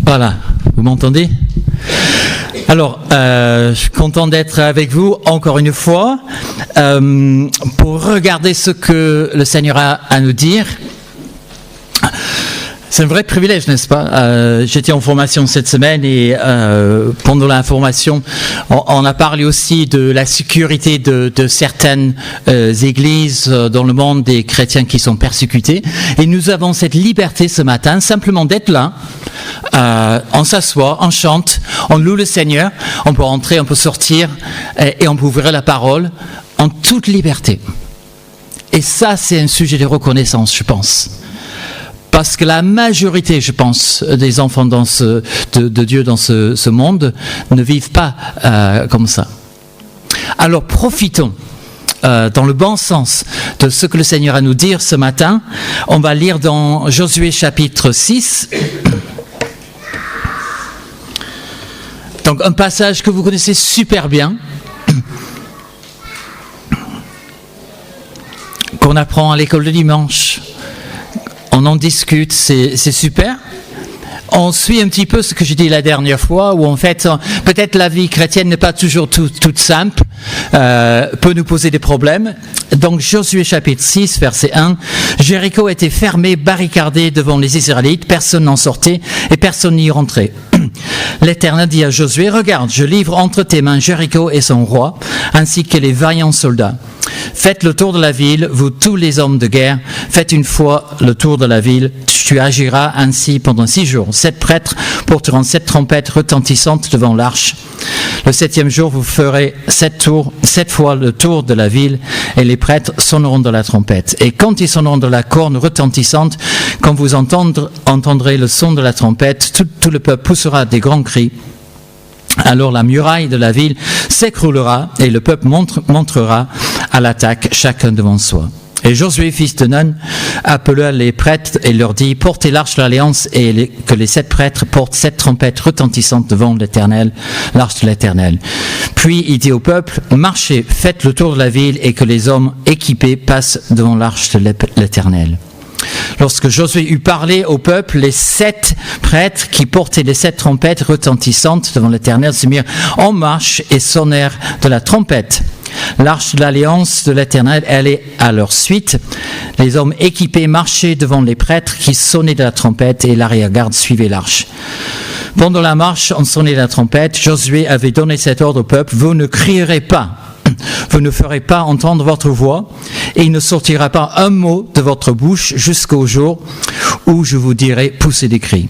Voilà, vous m'entendez ? Alors, je suis content d'être avec vous encore une fois pour regarder ce que le Seigneur a à nous dire. C'est un vrai privilège, n'est-ce pas ? J'étais en formation cette semaine et pendant la formation, on a parlé aussi de la sécurité de certaines églises dans le monde, des chrétiens qui sont persécutés. Et nous avons cette liberté ce matin, simplement d'être là. On s'assoit, on chante, on loue le Seigneur, on peut rentrer, on peut sortir et on peut ouvrir la parole en toute liberté. Et ça, c'est un sujet de reconnaissance, je pense. Parce que la majorité, je pense, des enfants de Dieu dans ce monde ne vivent pas comme ça. Alors profitons, dans le bon sens, de ce que le Seigneur a à nous dire ce matin. On va lire dans Josué chapitre 6. Donc un passage que vous connaissez super bien, qu'on apprend à l'école de dimanche. On en discute, c'est super. On suit un petit peu ce que j'ai dit la dernière fois, où en fait, peut-être la vie chrétienne n'est pas toujours toute simple, peut nous poser des problèmes. Donc Josué chapitre 6, verset 1, Jéricho était fermé, barricadé devant les Israélites, personne n'en sortait et personne n'y rentrait. L'Éternel dit à Josué, regarde, je livre entre tes mains Jéricho et son roi, ainsi que les vaillants soldats. Faites le tour de la ville, vous tous les hommes de guerre, faites une fois le tour de la ville, tu agiras ainsi pendant 6 jours. 7 prêtres porteront 7 trompettes retentissantes devant l'arche. Le 7e jour, vous ferez 7 fois le tour de la ville, et les prêtres sonneront de la trompette. Et quand ils sonneront de la corne retentissante, quand vous entendrez le son de la trompette, tout le peuple poussera des grands cris. Alors la muraille de la ville s'écroulera et le peuple montrera à l'attaque, chacun devant soi. Et Josué, fils de Nun, appela les prêtres et leur dit, portez l'arche de l'Alliance et que les 7 prêtres portent 7 trompettes retentissantes devant l'Éternel, l'arche de l'Éternel. Puis il dit au peuple, marchez, faites le tour de la ville et que les hommes équipés passent devant l'arche de l'Éternel. Lorsque Josué eut parlé au peuple, les 7 prêtres qui portaient les 7 trompettes retentissantes devant l'Éternel se mirent en marche et sonnèrent de la trompette. L'arche de l'Alliance de l'Éternel allait à leur suite. Les hommes équipés marchaient devant les prêtres qui sonnaient de la trompette et l'arrière-garde suivait l'arche. Pendant la marche, on sonnait de la trompette. Josué avait donné cet ordre au peuple, vous ne crierez pas. Vous ne ferez pas entendre votre voix et il ne sortira pas un mot de votre bouche jusqu'au jour où je vous dirai poussez des cris.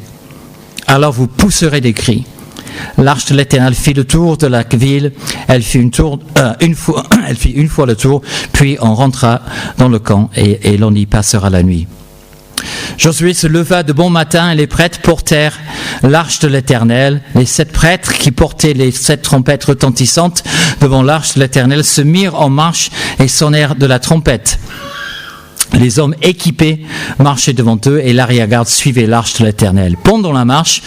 Alors vous pousserez des cris. L'arche de l'Éternel fit le tour de la ville, elle fit une fois le tour, puis on rentra dans le camp et l'on y passera la nuit. Josué se leva de bon matin et les prêtres portèrent l'arche de l'Éternel. Les 7 prêtres qui portaient les 7 trompettes retentissantes devant l'arche de l'Éternel se mirent en marche et sonnèrent de la trompette. Les hommes équipés marchaient devant eux et l'arrière-garde suivait l'arche de l'Éternel. Pendant la marche,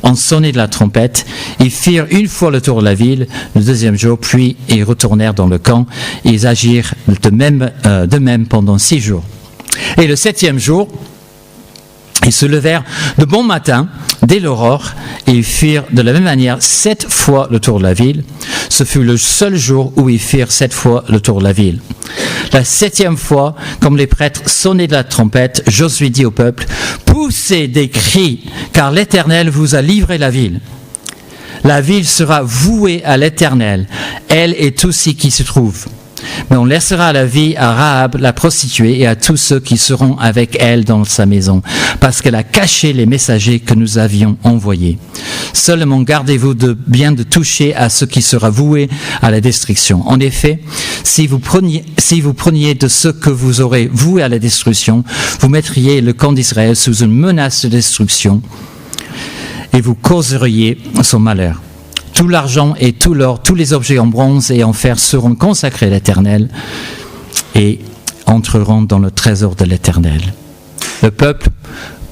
on sonnait de la trompette. Ils firent une fois le tour de la ville le 2e jour, puis ils retournèrent dans le camp. Ils agirent de même pendant 6 jours. Et le 7e jour, ils se levèrent de bon matin, dès l'aurore, et ils firent de la même manière 7 fois le tour de la ville. Ce fut le seul jour où ils firent 7 fois le tour de la ville. La 7e fois, comme les prêtres sonnaient de la trompette, Josué dit au peuple, poussez des cris, car l'Éternel vous a livré la ville. La ville sera vouée à l'Éternel, elle et tous ceux qui s'y trouvent. Mais on laissera la vie à Rahab, la prostituée, et à tous ceux qui seront avec elle dans sa maison, parce qu'elle a caché les messagers que nous avions envoyés. Seulement gardez-vous bien de toucher à ce qui sera voué à la destruction. En effet, si vous preniez de ce que vous aurez voué à la destruction, vous mettriez le camp d'Israël sous une menace de destruction, et vous causeriez son malheur. Tout l'argent et tout l'or, tous les objets en bronze et en fer seront consacrés à l'Éternel et entreront dans le trésor de l'Éternel. Le peuple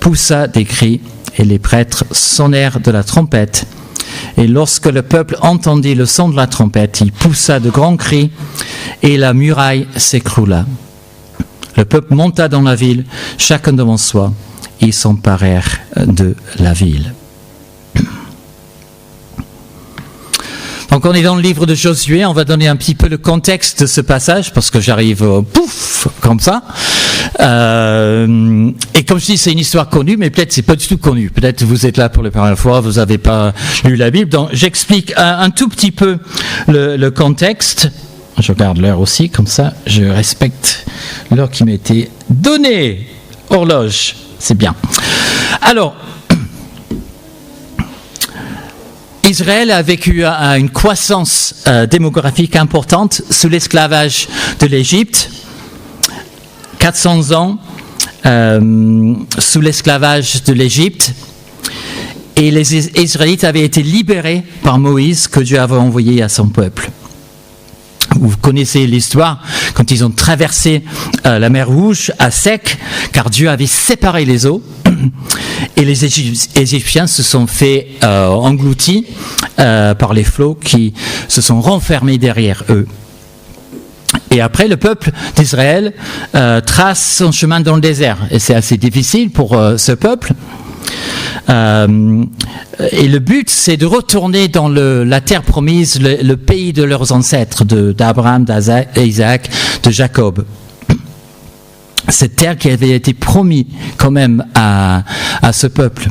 poussa des cris et les prêtres sonnèrent de la trompette. Et lorsque le peuple entendit le son de la trompette, il poussa de grands cris et la muraille s'écroula. Le peuple monta dans la ville, chacun devant soi. ils s'emparèrent de la ville. Donc on est dans le livre de Josué, on va donner un petit peu le contexte de ce passage, parce que j'arrive pouf, comme ça. Et comme je dis, c'est une histoire connue, mais peut-être c'est pas du tout connu. Peut-être vous êtes là pour la première fois, vous n'avez pas lu la Bible. Donc j'explique un tout petit peu le contexte. Je regarde l'heure aussi, comme ça je respecte l'heure qui m'a été donnée. Horloge, c'est bien. Alors, Israël a vécu une croissance démographique importante sous l'esclavage de l'Égypte. 400 ans sous l'esclavage de l'Égypte. Et les Israélites avaient été libérés par Moïse que Dieu avait envoyé à son peuple. Vous connaissez l'histoire, quand ils ont traversé la mer Rouge à sec, car Dieu avait séparé les eaux, et les Égyptiens se sont fait engloutis par les flots qui se sont renfermés derrière eux. Et après, le peuple d'Israël trace son chemin dans le désert, et c'est assez difficile pour ce peuple. Et le but, c'est de retourner dans la terre promise, le pays de leurs ancêtres, d'Abraham, d'Isaac, de Jacob. Cette terre qui avait été promise quand même à ce peuple.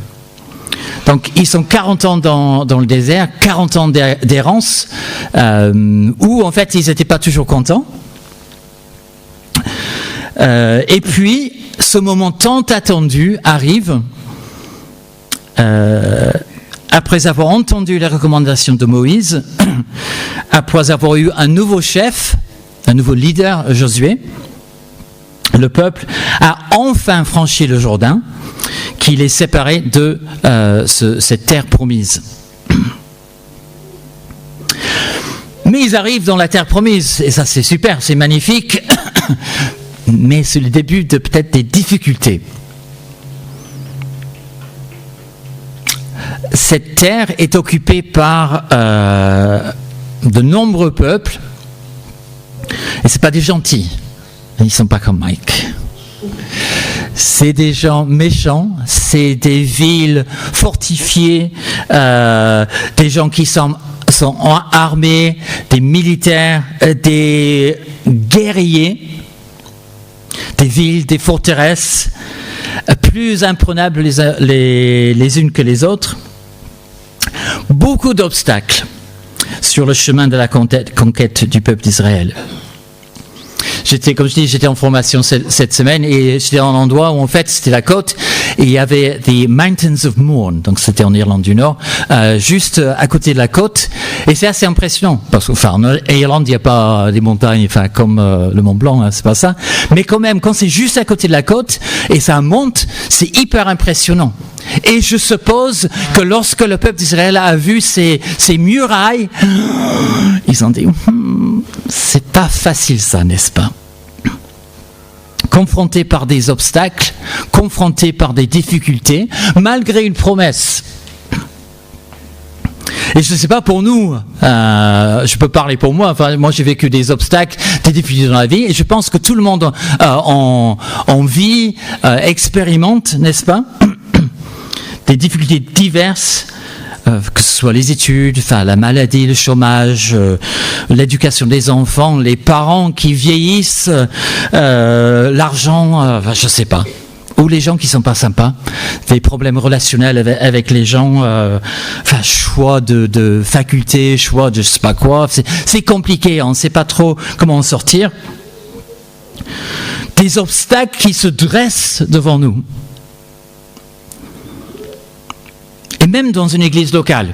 Donc ils sont 40 ans dans le désert, 40 ans d'errance, où en fait ils n'étaient pas toujours contents. Et puis, ce moment tant attendu arrive. Après avoir entendu les recommandations de Moïse, après avoir eu un nouveau chef, un nouveau leader, Josué, le peuple a enfin franchi le Jourdain, qui les séparait de cette terre promise. Mais ils arrivent dans la terre promise, et ça c'est super, c'est magnifique, mais c'est le début de peut-être des difficultés. Cette terre est occupée par de nombreux peuples, et ce n'est pas des gentils, ils ne sont pas comme Mike. C'est des gens méchants, c'est des villes fortifiées, des gens qui sont armés, des militaires, des guerriers, des villes, des forteresses, plus imprenables les unes que les autres. Beaucoup d'obstacles sur le chemin de la conquête du peuple d'Israël. Comme je dis, j'étais en formation cette semaine et j'étais dans un endroit où en fait c'était la côte et il y avait the Mountains of Mourne, donc c'était en Irlande du Nord, juste à côté de la côte, et c'est assez impressionnant parce qu'en Irlande il n'y a pas des montagnes, comme le Mont Blanc, hein, c'est pas ça, mais quand même quand c'est juste à côté de la côte et ça monte, c'est hyper impressionnant. Et je suppose que lorsque le peuple d'Israël a vu ces murailles, ils ont dit c'est pas facile ça, n'est-ce pas? Confrontés par des obstacles, confrontés par des difficultés, malgré une promesse. Et je ne sais pas pour nous, je peux parler pour moi, moi j'ai vécu des obstacles, des difficultés dans la vie, et je pense que tout le monde en vit, expérimente, n'est-ce pas? Des difficultés diverses, que ce soit les études, la maladie, le chômage, l'éducation des enfants, les parents qui vieillissent, l'argent, je ne sais pas. Ou les gens qui ne sont pas sympas, des problèmes relationnels avec les gens, choix de facultés, choix de je ne sais pas quoi. C'est compliqué, on ne sait pas trop comment en sortir. Des obstacles qui se dressent devant nous. Et même dans une église locale.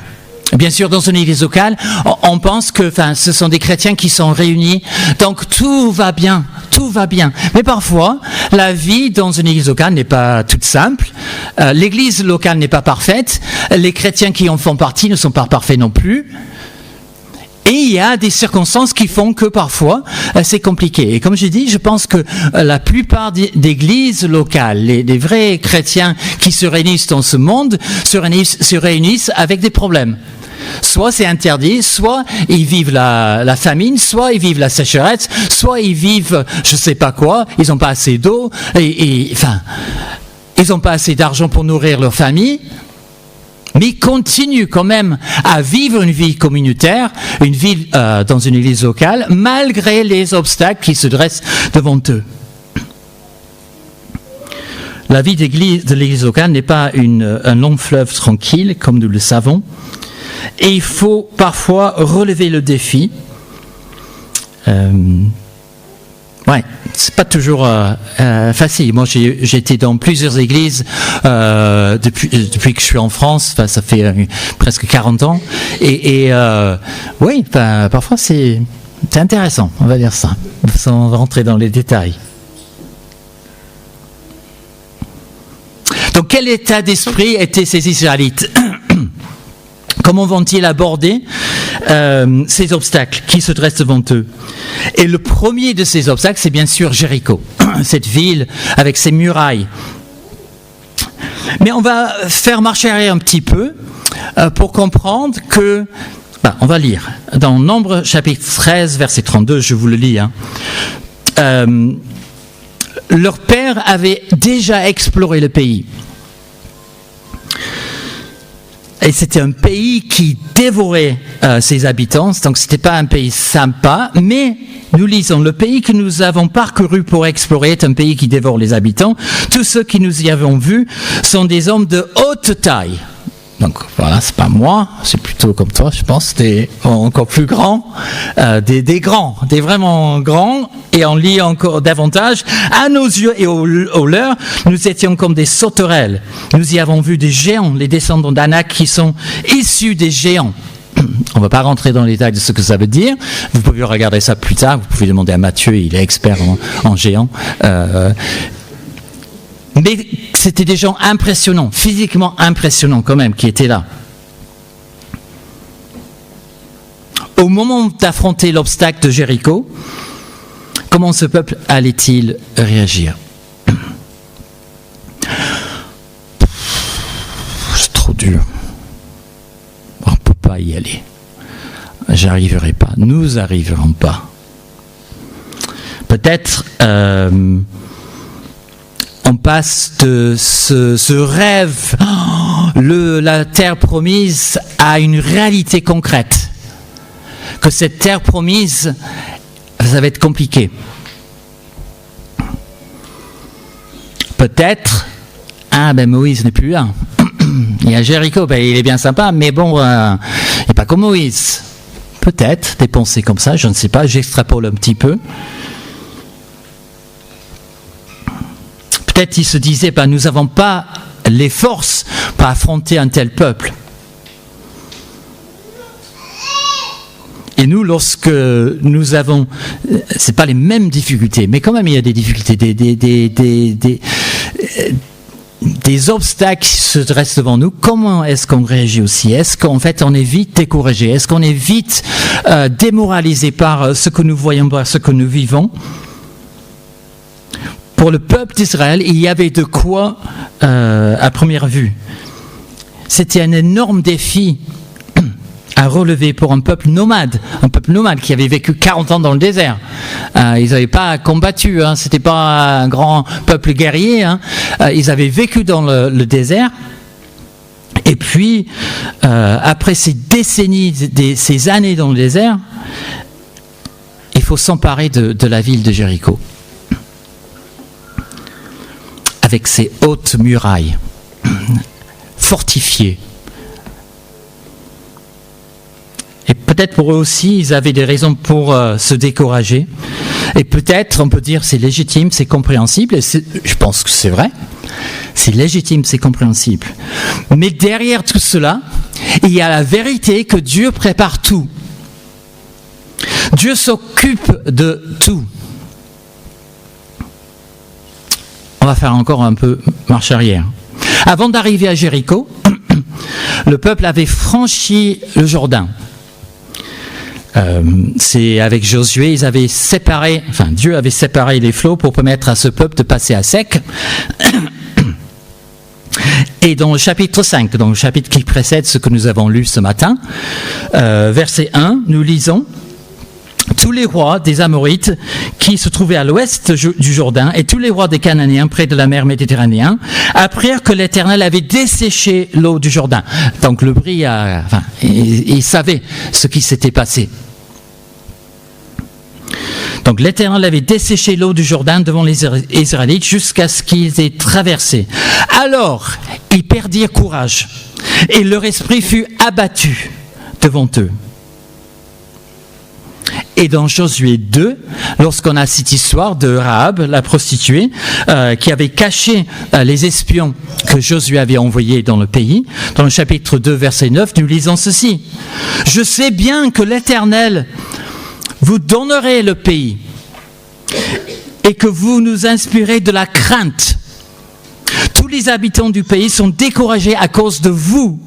Bien sûr, dans une église locale, on pense que ce sont des chrétiens qui sont réunis, donc tout va bien, tout va bien. Mais parfois, la vie dans une église locale n'est pas toute simple, l'église locale n'est pas parfaite, les chrétiens qui en font partie ne sont pas parfaits non plus. Et il y a des circonstances qui font que parfois c'est compliqué. Et comme j'ai dit, je pense que la plupart d'églises locales, les vrais chrétiens qui se réunissent dans ce monde, se réunissent avec des problèmes. Soit c'est interdit, soit ils vivent la famine, soit ils vivent la sécheresse, soit ils vivent je sais pas quoi, ils n'ont pas assez d'eau, et ils n'ont pas assez d'argent pour nourrir leur famille, mais ils continuent quand même à vivre une vie communautaire, une vie dans une église locale, malgré les obstacles qui se dressent devant eux. La vie de l'église locale n'est pas un long fleuve tranquille, comme nous le savons, et il faut parfois relever le défi. C'est pas toujours facile. Moi, j'ai été dans plusieurs églises depuis que je suis en France. Enfin, ça fait presque 40 ans. Et parfois c'est intéressant, on va dire ça, sans rentrer dans les détails. Donc, quel état d'esprit étaient ces Israélites ? Comment vont-ils aborder ces obstacles qui se dressent devant eux ? Et le premier de ces obstacles, c'est bien sûr Jéricho, cette ville avec ses murailles. Mais on va faire marche arrière un petit peu pour comprendre que... on va lire. Dans Nombre chapitre 13, verset 32, je vous le lis. Leur père avait déjà exploré le pays. Et c'était un pays qui dévorait ses habitants, donc ce n'était pas un pays sympa, mais nous lisons, le pays que nous avons parcouru pour explorer est un pays qui dévore les habitants. Tous ceux qui nous y avons vus sont des hommes de haute taille. Donc voilà, c'est pas moi, c'est plutôt comme toi, je pense, des encore plus grands, des grands, des vraiment grands, et on lit encore davantage. À nos yeux et aux leurs, nous étions comme des sauterelles. Nous y avons vu des géants, les descendants d'Anak qui sont issus des géants. On ne va pas rentrer dans les détails de ce que ça veut dire. Vous pouvez regarder ça plus tard. Vous pouvez demander à Mathieu, il est expert en géants. Mais c'était des gens impressionnants, physiquement impressionnants quand même, qui étaient là. Au moment d'affronter l'obstacle de Jéricho, comment ce peuple allait-il réagir ? C'est trop dur. On ne peut pas y aller. J'arriverai pas. Nous n'arriverons pas. Peut-être... on passe de ce rêve, la terre promise, à une réalité concrète. Que cette terre promise, ça va être compliqué. Peut-être, Moïse n'est plus là. Il y a Jéricho, il est bien sympa, mais bon, il n'est pas comme Moïse. Peut-être, des pensées comme ça, je ne sais pas, j'extrapole un petit peu. Peut-être il se disait, nous n'avons pas les forces pour affronter un tel peuple. Et nous, lorsque nous avons, c'est pas les mêmes difficultés, mais quand même il y a des difficultés, des obstacles qui se dressent devant nous. Comment est-ce qu'on réagit aussi ? Est-ce qu'en fait on est vite découragé ? Est-ce qu'on est vite démoralisé par ce que nous voyons, par ce que nous vivons ? Pour le peuple d'Israël, il y avait de quoi à première vue. C'était un énorme défi à relever pour un peuple nomade qui avait vécu 40 ans dans le désert. Ils n'avaient pas combattu, c'était pas un grand peuple guerrier. Ils avaient vécu dans le désert. Et puis, après ces décennies, ces années dans le désert, il faut s'emparer de la ville de Jéricho. Avec ses hautes murailles, fortifiées. Et peut-être pour eux aussi, ils avaient des raisons pour se décourager. Et peut-être, on peut dire, c'est légitime, c'est compréhensible. Et je pense que c'est vrai. C'est légitime, c'est compréhensible. Mais derrière tout cela, il y a la vérité que Dieu prépare tout. Dieu s'occupe de tout. On va faire encore un peu marche arrière. Avant d'arriver à Jéricho, le peuple avait franchi le Jourdain. C'est avec Josué, Dieu avait séparé les flots pour permettre à ce peuple de passer à sec. Et dans le chapitre 5, dans le chapitre qui précède ce que nous avons lu ce matin, verset 1, nous lisons « Tous tous les rois des Amorites qui se trouvaient à l'ouest du Jourdain et tous les rois des Cananéens près de la mer Méditerranée apprirent que l'Éternel avait desséché l'eau du Jourdain. Donc le bris il savait ce qui s'était passé. Donc l'Éternel avait desséché l'eau du Jourdain devant les Israélites jusqu'à ce qu'ils aient traversé. Alors, ils perdirent courage et leur esprit fut abattu devant eux. Et dans Josué 2, lorsqu'on a cette histoire de Rahab, la prostituée, qui avait caché les espions que Josué avait envoyés dans le pays, dans le chapitre 2, verset 9, nous lisons ceci. « Je sais bien que l'Éternel vous donnerez le pays et que vous nous inspirez de la crainte. Tous les habitants du pays sont découragés à cause de vous,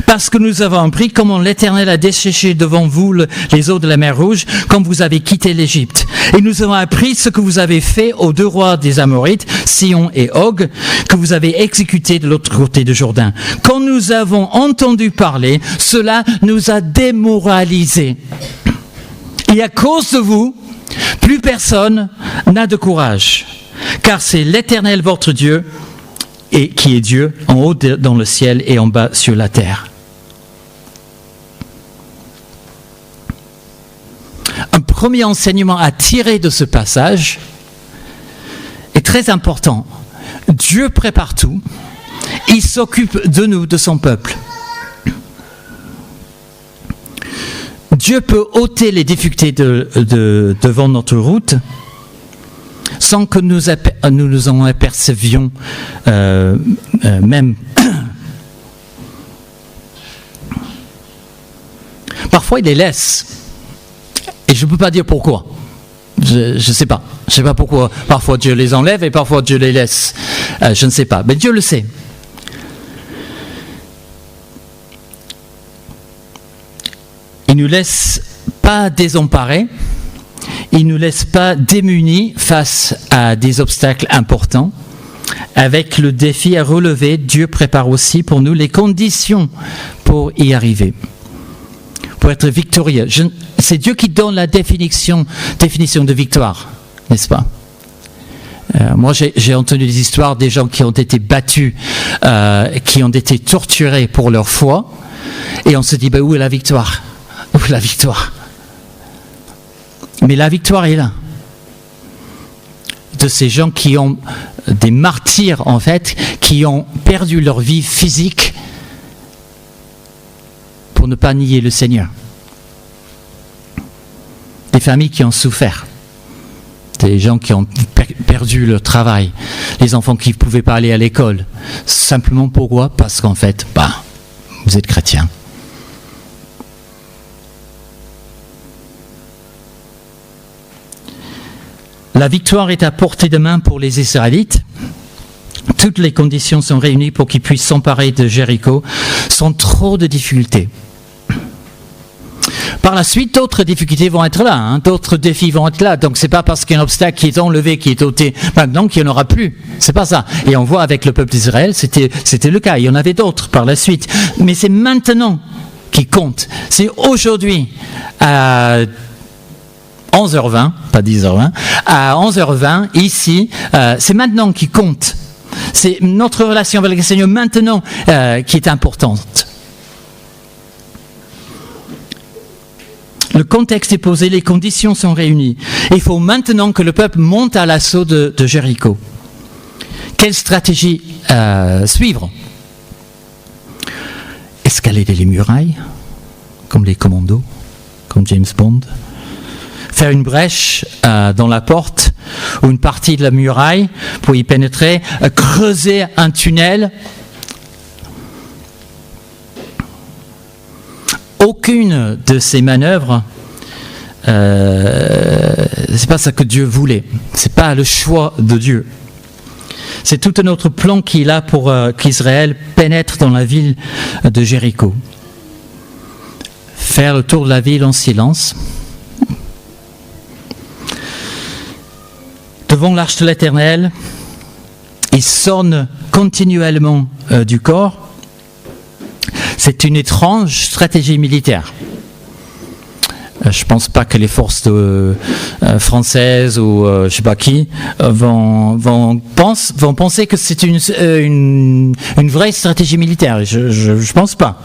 parce que nous avons appris comment l'Éternel a desséché devant vous les eaux de la mer Rouge quand vous avez quitté l'Égypte. Et nous avons appris ce que vous avez fait aux deux rois des Amorites, Sihon et Og, que vous avez exécutés de l'autre côté du Jourdain. Quand nous avons entendu parler, cela nous a démoralisés. Et à cause de vous, plus personne n'a de courage, car c'est l'Éternel votre Dieu, et qui est Dieu en haut dans le ciel et en bas sur la terre. Un premier enseignement à tirer de ce passage est très important. Dieu prépare tout, il s'occupe de nous, de son peuple. Dieu peut ôter les difficultés devant notre route sans que nous en apercevions même. Parfois, il les laisse. Et je ne peux pas dire pourquoi. Je ne sais pas. Je ne sais pas pourquoi. Parfois, Dieu les enlève et parfois, Dieu les laisse. Je ne sais pas. Mais Dieu le sait. Il ne nous laisse pas désemparés, il ne nous laisse pas démunis face à des obstacles importants. Avec le défi à relever, Dieu prépare aussi pour nous les conditions pour y arriver, pour être victorieux. C'est Dieu qui donne la définition de victoire, n'est-ce pas ? Moi, j'ai entendu des histoires des gens qui ont été battus, qui ont été torturés pour leur foi, et on se dit, où est la victoire ? Où est la victoire ? Mais la victoire est là. De ces gens qui ont des martyrs, en fait, qui ont perdu leur vie physique pour ne pas nier le Seigneur. Des familles qui ont souffert. Des gens qui ont perdu leur travail. Les enfants qui ne pouvaient pas aller à l'école. Simplement pourquoi ? Parce qu'en fait, vous êtes chrétien. La victoire est à portée de main pour les Israélites. Toutes les conditions sont réunies pour qu'ils puissent s'emparer de Jéricho sans trop de difficultés. Par la suite, d'autres difficultés vont être là, d'autres défis vont être là. Donc c'est pas parce qu'il y a un obstacle qui est enlevé, qui est ôté, maintenant qu'il n'y en aura plus. C'est pas ça. Et on voit avec le peuple d'Israël, c'était le cas. Il y en avait d'autres par la suite. Mais c'est maintenant qui compte. C'est aujourd'hui, à 11h20, pas 10h20, à 11h20, ici, c'est maintenant qui compte. C'est notre relation avec le Seigneur maintenant qui est importante. Le contexte est posé, les conditions sont réunies. Il faut maintenant que le peuple monte à l'assaut de Jéricho. Quelle stratégie suivre ? Escalader les murailles, comme les commandos, comme James Bond ? Faire une brèche dans la porte ou une partie de la muraille pour y pénétrer, creuser un tunnel. Aucune de ces manœuvres, c'est pas ça que Dieu voulait. C'est pas le choix de Dieu. C'est tout un autre plan qu'il a pour qu'Israël pénètre dans la ville de Jéricho. Faire le tour de la ville en silence. Devant l'arche de l'Éternel, il sonne continuellement du corps. C'est une étrange stratégie militaire. Je pense pas que les forces françaises ou je sais pas qui vont penser que c'est une vraie stratégie militaire. Je pense pas.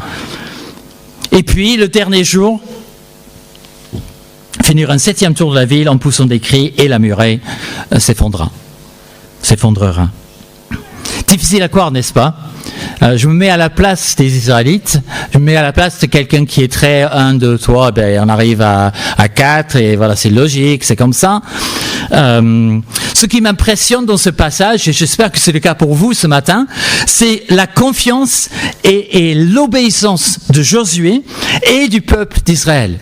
Et puis le dernier jour, finir un 7e tour de la ville en poussant des cris et la muraille s'effondrera. Difficile à croire, n'est-ce pas? Je me mets à la place des Israélites, je me mets à la place de quelqu'un qui est très 1, 2, 3, on arrive à 4 et voilà, c'est logique, c'est comme ça. Ce qui m'impressionne dans ce passage, et j'espère que c'est le cas pour vous ce matin, c'est la confiance et l'obéissance de Josué et du peuple d'Israël.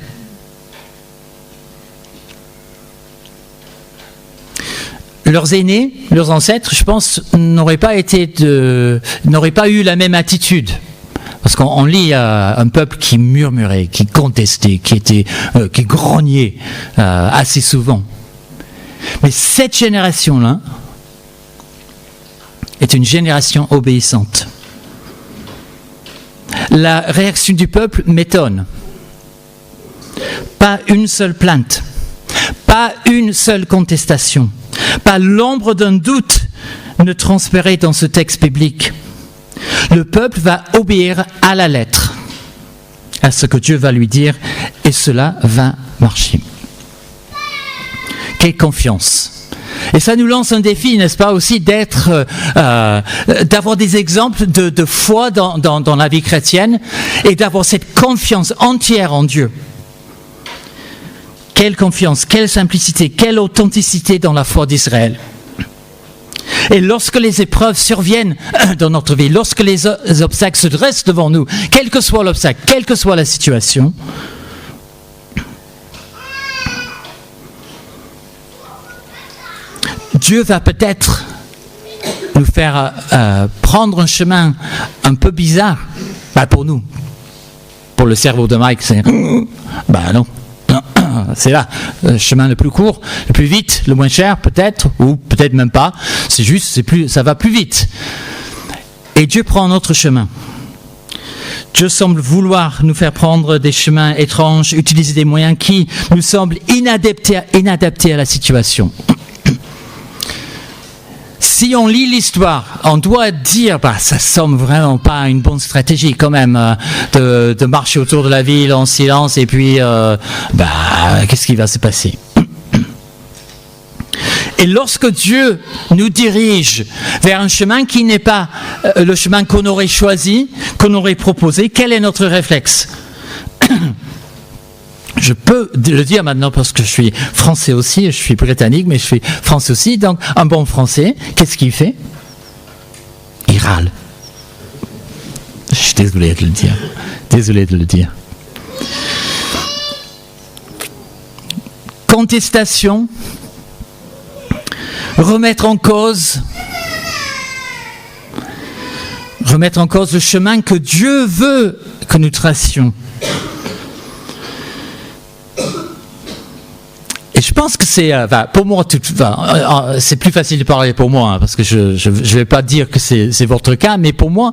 Leurs aînés, leurs ancêtres, je pense, n'auraient pas eu la même attitude. Parce qu'on lit un peuple qui murmurait, qui contestait, qui grognait assez souvent. Mais cette génération-là est une génération obéissante. La réaction du peuple m'étonne. Pas une seule plainte, pas une seule contestation. Pas l'ombre d'un doute ne transparaît dans ce texte biblique. Le peuple va obéir à la lettre à ce que Dieu va lui dire et cela va marcher. Quelle confiance! Et ça nous lance un défi, n'est-ce pas, aussi d'avoir des exemples de foi dans la vie chrétienne et d'avoir cette confiance entière en Dieu. Quelle confiance, quelle simplicité, quelle authenticité dans la foi d'Israël. Et lorsque les épreuves surviennent dans notre vie, lorsque les obstacles se dressent devant nous, quel que soit l'obstacle, quelle que soit la situation, Dieu va peut-être nous faire prendre un chemin un peu bizarre, pour nous. Pour le cerveau de Mike, c'est non. C'est là, le chemin le plus court, le plus vite, le moins cher peut-être, ou peut-être même pas. C'est juste, ça va plus vite. Et Dieu prend un autre chemin. Dieu semble vouloir nous faire prendre des chemins étranges, utiliser des moyens qui nous semblent inadaptés à la situation. Si on lit l'histoire, on doit dire, ça semble vraiment pas une bonne stratégie quand même de marcher autour de la ville en silence et puis qu'est-ce qui va se passer? Et lorsque Dieu nous dirige vers un chemin qui n'est pas le chemin qu'on aurait choisi, qu'on aurait proposé, quel est notre réflexe? Je peux le dire maintenant parce que je suis français aussi, je suis britannique, mais je suis français aussi. Donc, un bon français, qu'est-ce qu'il fait? Il râle. Je suis désolé de le dire. Désolé de le dire. Contestation, remettre en cause le chemin que Dieu veut que nous tracions. Je pense que c'est, pour moi, c'est plus facile de parler pour moi, parce que je vais pas dire que c'est votre cas, mais pour moi,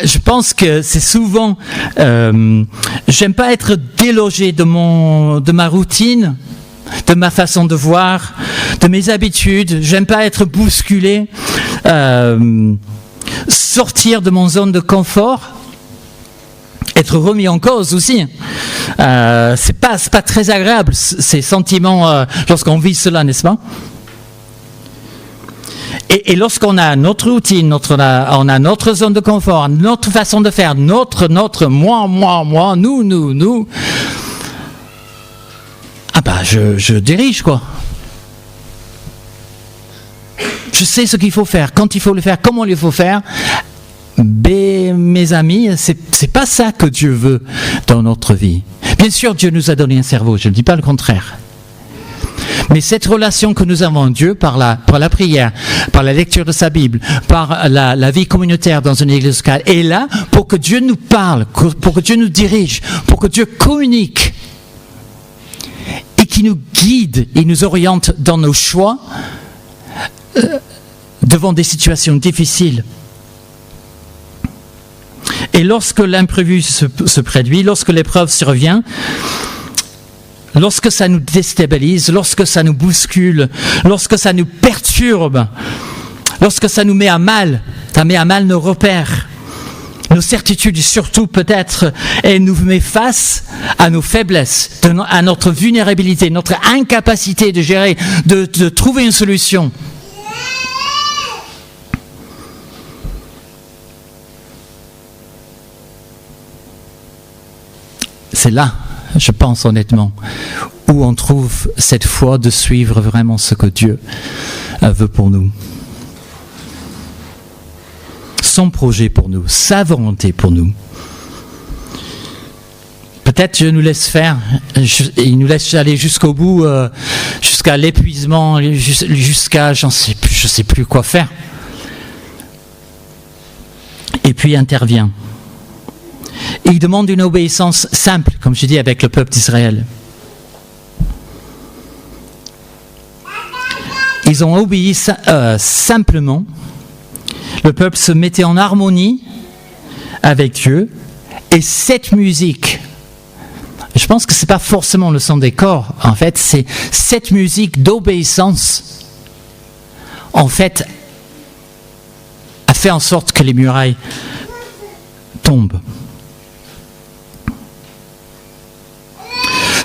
je pense que c'est souvent, j'aime pas être délogé de ma routine, de ma façon de voir, de mes habitudes. J'aime pas être bousculé, sortir de mon zone de confort. Être remis en cause aussi. C'est pas très agréable ces sentiments lorsqu'on vit cela, n'est-ce pas? Et lorsqu'on a notre routine, on a notre zone de confort, notre façon de faire, notre moi, nous. Je dirige quoi. Je sais ce qu'il faut faire, quand il faut le faire, comment il faut faire. Mes amis, c'est pas ça que Dieu veut dans notre vie. Bien sûr, Dieu nous a donné un cerveau, je ne dis pas le contraire. Mais cette relation que nous avons en Dieu par la prière, par la lecture de sa Bible, par la vie communautaire dans une église locale, est là pour que Dieu nous parle, pour que Dieu nous dirige, pour que Dieu communique et qui nous guide et nous oriente dans nos choix devant des situations difficiles. Et lorsque l'imprévu se produit, lorsque l'épreuve survient, lorsque ça nous déstabilise, lorsque ça nous bouscule, lorsque ça nous perturbe, lorsque ça nous met à mal, ça met à mal nos repères, nos certitudes, surtout peut-être, et nous met face à nos faiblesses, à notre vulnérabilité, notre incapacité de gérer, de trouver une solution. C'est là, je pense honnêtement, où on trouve cette foi de suivre vraiment ce que Dieu veut pour nous. Son projet pour nous, sa volonté pour nous. Peut-être Dieu nous laisse faire, il nous laisse aller jusqu'au bout, jusqu'à l'épuisement, jusqu'à je sais plus quoi faire. Et puis il intervient. Et il demande une obéissance simple, comme je dis, avec le peuple d'Israël. Ils ont obéi simplement. Le peuple se mettait en harmonie avec Dieu. Et cette musique, je pense que ce n'est pas forcément le son des corps, en fait, c'est cette musique d'obéissance, en fait, a fait en sorte que les murailles tombent.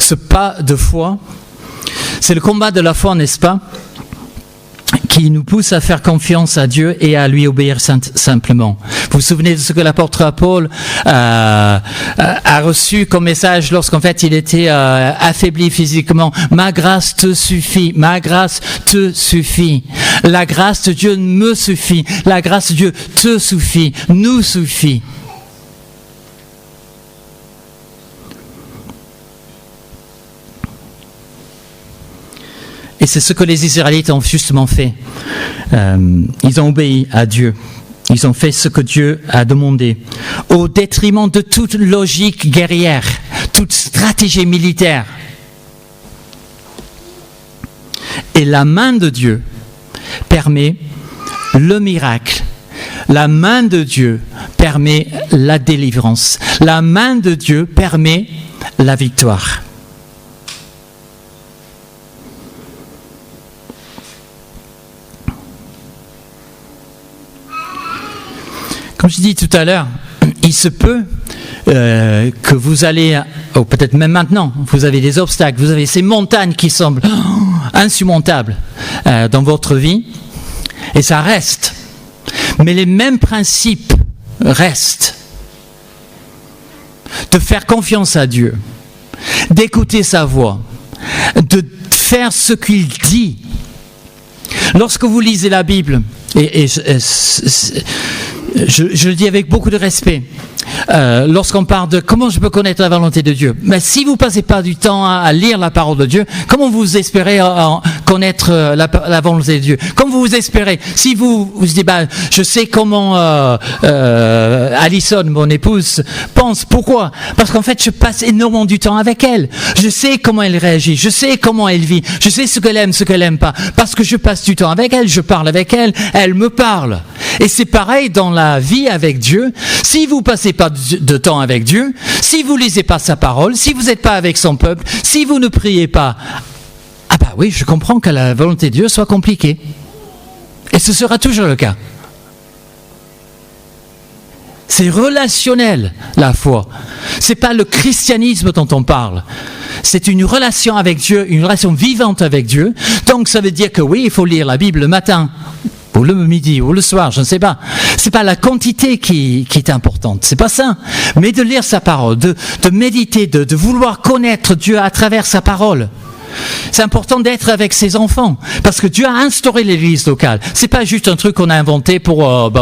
Ce pas de foi, c'est le combat de la foi, n'est-ce pas, qui nous pousse à faire confiance à Dieu et à lui obéir simplement. Vous vous souvenez de ce que l'apôtre Paul a reçu comme message lorsqu'en fait il était affaibli physiquement? Ma grâce te suffit, ma grâce te suffit. La grâce de Dieu me suffit, la grâce de Dieu te suffit, nous suffit. Et c'est ce que les Israélites ont justement fait. Ils ont obéi à Dieu. Ils ont fait ce que Dieu a demandé, au détriment de toute logique guerrière, toute stratégie militaire. Et la main de Dieu permet le miracle. La main de Dieu permet la délivrance. La main de Dieu permet la victoire. Comme je dis tout à l'heure, il se peut que vous allez, ou peut-être même maintenant, vous avez des obstacles, vous avez ces montagnes qui semblent insurmontables dans votre vie, et ça reste. Mais les mêmes principes restent. De faire confiance à Dieu, d'écouter sa voix, de faire ce qu'il dit. Lorsque vous lisez la Bible, je le dis avec beaucoup de respect, lorsqu'on parle de comment je peux connaître la volonté de Dieu, mais si vous ne passez pas du temps à lire la parole de Dieu, comment vous espérez connaître la volonté de Dieu? Comment vous espérez? Si vous dites, je sais comment Alison, mon épouse, pense. Pourquoi? Parce qu'en fait, je passe énormément du temps avec elle. Je sais comment elle réagit, je sais comment elle vit, je sais ce qu'elle aime, ce qu'elle n'aime pas. Parce que je passe du temps avec elle, je parle avec elle, elle me parle. Et c'est pareil dans la vie avec Dieu. Si vous ne passez pas de temps avec Dieu, si vous ne lisez pas sa parole, si vous n'êtes pas avec son peuple, si vous ne priez pas, oui, je comprends que la volonté de Dieu soit compliquée. Et ce sera toujours le cas. C'est relationnel, la foi. C'est pas le christianisme dont on parle. C'est une relation avec Dieu, une relation vivante avec Dieu. Donc ça veut dire que oui, il faut lire la Bible le matin, ou le midi, ou le soir, je ne sais pas. C'est pas la quantité qui est importante, c'est pas ça. Mais de lire sa parole, de méditer, de vouloir connaître Dieu à travers sa parole. C'est important d'être avec ses enfants, parce que Dieu a instauré l'église locale. C'est pas juste un truc qu'on a inventé pour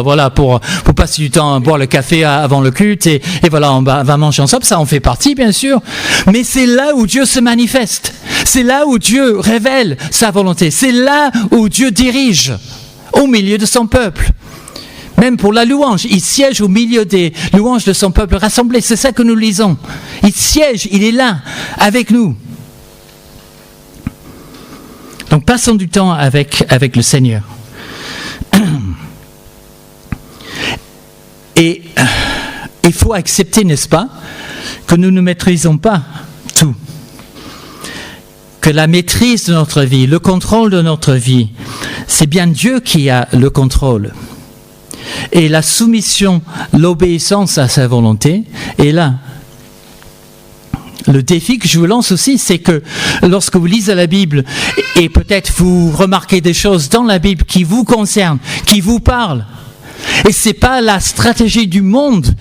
passer du temps à boire le café avant le culte et voilà, on va manger ensemble. Ça en fait partie, bien sûr. Mais c'est là où Dieu se manifeste. C'est là où Dieu révèle sa volonté. C'est là où Dieu dirige, au milieu de son peuple. Même pour la louange, il siège au milieu des louanges de son peuple rassemblé. C'est ça que nous lisons. Il siège, il est là, avec nous. Donc passons du temps avec le Seigneur. Et il faut accepter, n'est-ce pas, que nous ne maîtrisons pas tout. que la maîtrise de notre vie, le contrôle de notre vie, c'est bien Dieu qui a le contrôle. Et la soumission, l'obéissance à sa volonté est là. Le défi que je vous lance aussi, c'est que lorsque vous lisez la Bible, et peut-être vous remarquez des choses dans la Bible qui vous concernent, qui vous parlent, et ce n'est pas la stratégie du monde,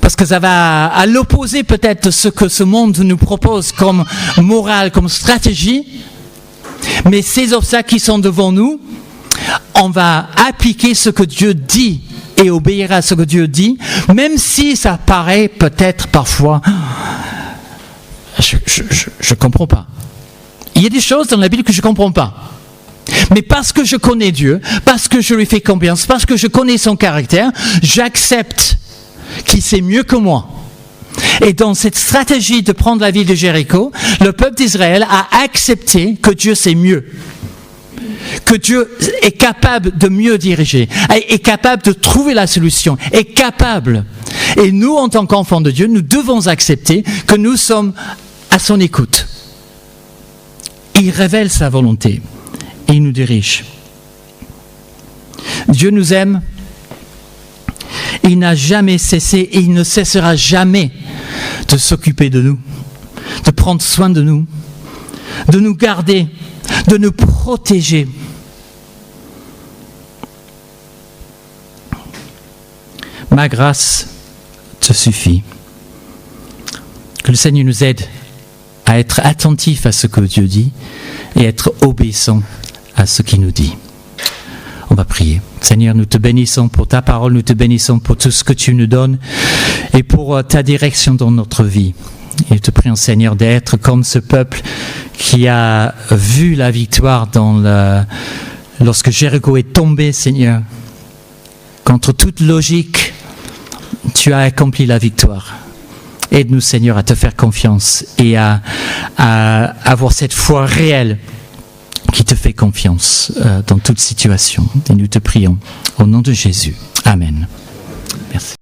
parce que ça va à l'opposé peut-être de ce que ce monde nous propose comme morale, comme stratégie, mais ces obstacles qui sont devant nous, on va appliquer ce que Dieu dit et obéir à ce que Dieu dit, même si ça paraît peut-être parfois... Je ne comprends pas. Il y a des choses dans la Bible que je ne comprends pas. Mais parce que je connais Dieu, parce que je lui fais confiance, parce que je connais son caractère, j'accepte qu'il sait mieux que moi. Et dans cette stratégie de prendre la ville de Jéricho, le peuple d'Israël a accepté que Dieu sait mieux. Que Dieu est capable de mieux diriger, est capable de trouver la solution, est capable. Et nous, en tant qu'enfants de Dieu, nous devons accepter que nous sommes à son écoute. Il révèle sa volonté et il nous dirige. Dieu nous aime. Il n'a jamais cessé et il ne cessera jamais de s'occuper de nous, de prendre soin de nous garder, de nous protéger. Ma grâce te suffit. Que le Seigneur nous aide à être attentifs à ce que Dieu dit et être obéissants à ce qu'il nous dit. On va prier. Seigneur, nous te bénissons pour ta parole, nous te bénissons pour tout ce que tu nous donnes et pour ta direction dans notre vie. Et nous te prions, Seigneur, d'être comme ce peuple qui a vu la victoire lorsque Jéricho est tombé, Seigneur. Contre toute logique, tu as accompli la victoire. Aide-nous, Seigneur, à te faire confiance et à avoir cette foi réelle qui te fait confiance dans toute situation. Et nous te prions au nom de Jésus. Amen. Merci.